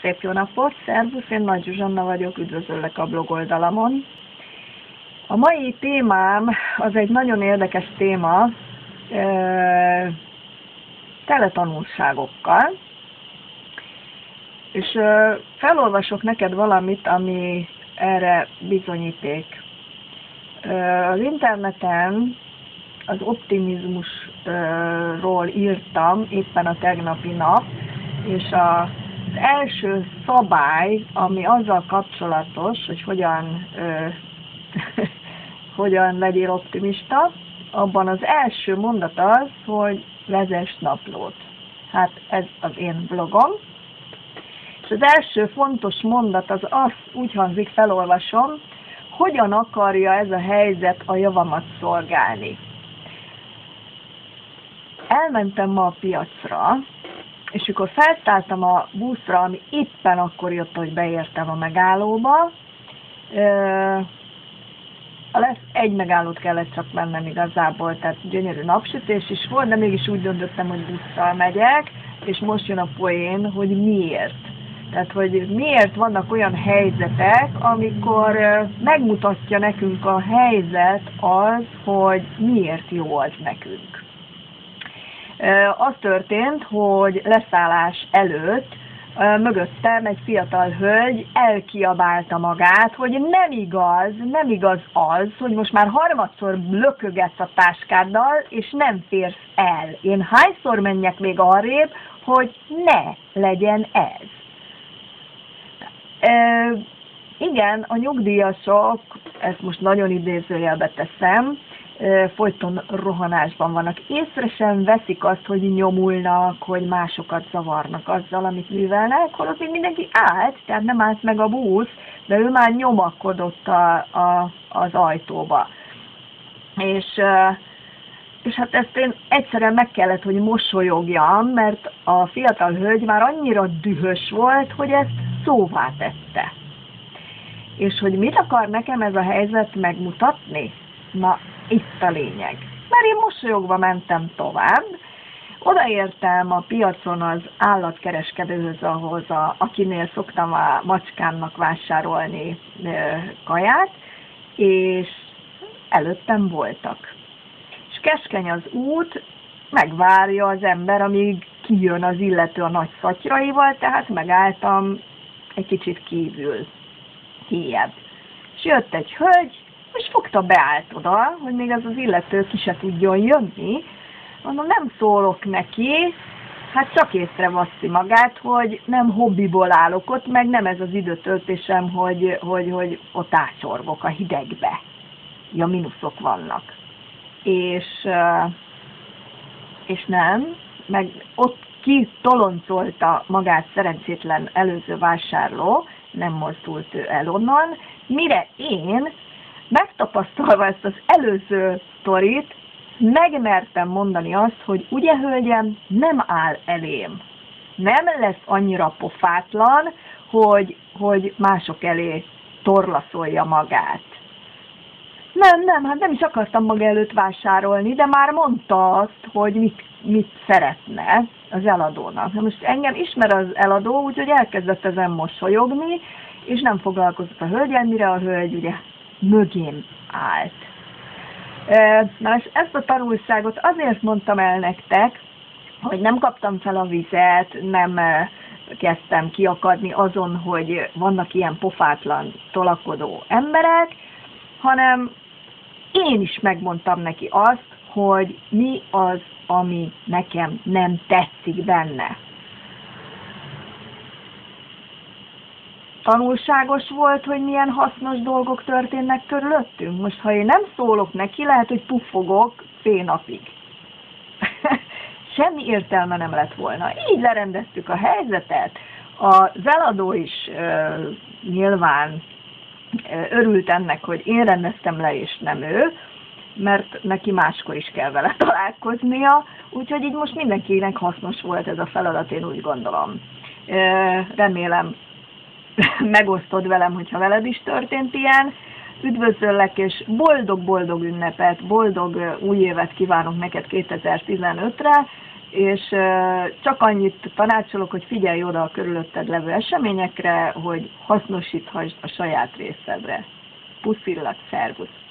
Szép jó napot, szervusz, én Nagy Zsuzsanna vagyok, üdvözöllek a blog oldalamon. A mai témám az egy nagyon érdekes téma, tele tanulságokkal, és felolvasok neked valamit, ami erre bizonyíték. Az interneten az optimizmusról írtam éppen a tegnapi nap, és az első szabály, ami azzal kapcsolatos, hogy hogyan legyél optimista, abban az első mondat az, hogy vezess naplót. Hát ez az én blogom. És az első fontos mondat az úgy hangzik, felolvasom, hogyan akarja ez a helyzet a javamat szolgálni. Elmentem ma a piacra, és amikor felszálltam a buszra, ami éppen akkor jött, hogy beértem a megállóba, egy megállót kellett csak mennem igazából, tehát gyönyörű napsütés is volt, de mégis úgy döntöttem, hogy busszal megyek, és most jön a poén, hogy miért. Tehát, hogy miért vannak olyan helyzetek, amikor megmutatja nekünk a helyzet az, hogy miért jó az nekünk. Az történt, hogy leszállás előtt mögöttem egy fiatal hölgy elkiabálta magát, hogy nem igaz az, hogy most már harmadszor lökögetsz a táskáddal, és nem férsz el. Én hányszor menjek még arrébb, hogy ne legyen ez. Igen, a nyugdíjasok, ezt most nagyon idézőjelbe teszem, folyton rohanásban vannak. Észre sem veszik azt, hogy nyomulnak, hogy másokat zavarnak azzal, amit művelnek, holott még mindenki állt, tehát nem állt meg a busz, de ő már nyomakodott az ajtóba. És hát ezt én egyszerűen meg kellett, hogy mosolyogjam, mert a fiatal hölgy már annyira dühös volt, hogy ezt szóvá tette. És hogy mit akar nekem ez a helyzet megmutatni? Na, itt a lényeg. Mert én mosolyogva mentem tovább, odaértem a piacon az állatkereskedőhöz, akinél szoktam a macskámnak vásárolni kaját, és előttem voltak. És keskeny az út, megvárja az ember, amíg kijön az illető a nagy szatyraival, tehát megálltam egy kicsit kijjebb. És jött egy hölgy, és fogta, beállt oda, hogy még az illető ki se tudjon jönni. Mondom, nem szólok neki, hát csak észreveszi magát, hogy nem hobbiból állok ott, meg nem ez az időtöltésem, hogy ott ácsorgok a hidegbe. Ja, mínuszok vannak. És nem, meg ott kitoloncolta magát szerencsétlen előző vásárló, nem mozdult ő el onnan, mire én, megtapasztalva ezt az előző sztorit, megmertem mondani azt, hogy ugye hölgyem, nem áll elém. Nem lesz annyira pofátlan, hogy mások elé torlaszolja magát. Nem, hát nem is akartam maga előtt vásárolni, de már mondta azt, hogy mit szeretne az eladónak. Na most engem ismer az eladó, úgyhogy elkezdett ezen mosolyogni, és nem foglalkozott a hölgyen, mire a hölgy ugye mögém állt. Na és ezt a tanulságot azért mondtam el nektek, hogy nem kaptam fel a vizet, nem kezdtem kiakadni azon, hogy vannak ilyen pofátlan, tolakodó emberek, hanem én is megmondtam neki azt, hogy mi az, ami nekem nem tetszik benne. Tanulságos volt, hogy milyen hasznos dolgok történnek körülöttünk. Most, ha én nem szólok neki, lehet, hogy puffogok fél napig. Semmi értelme nem lett volna. Így lerendeztük a helyzetet. Az eladó is nyilván örült ennek, hogy én rendeztem le, és nem ő, mert neki máskor is kell vele találkoznia, úgyhogy így most mindenkinek hasznos volt ez a feladat, én úgy gondolom. Remélem, megosztod velem, hogyha veled is történt ilyen. Üdvözöllek, és boldog-boldog ünnepet, boldog új évet kívánok neked 2015-re, és csak annyit tanácsolok, hogy figyelj oda a körülötted levő eseményekre, hogy hasznosíthasd a saját részedre. Puszillak, szervusz!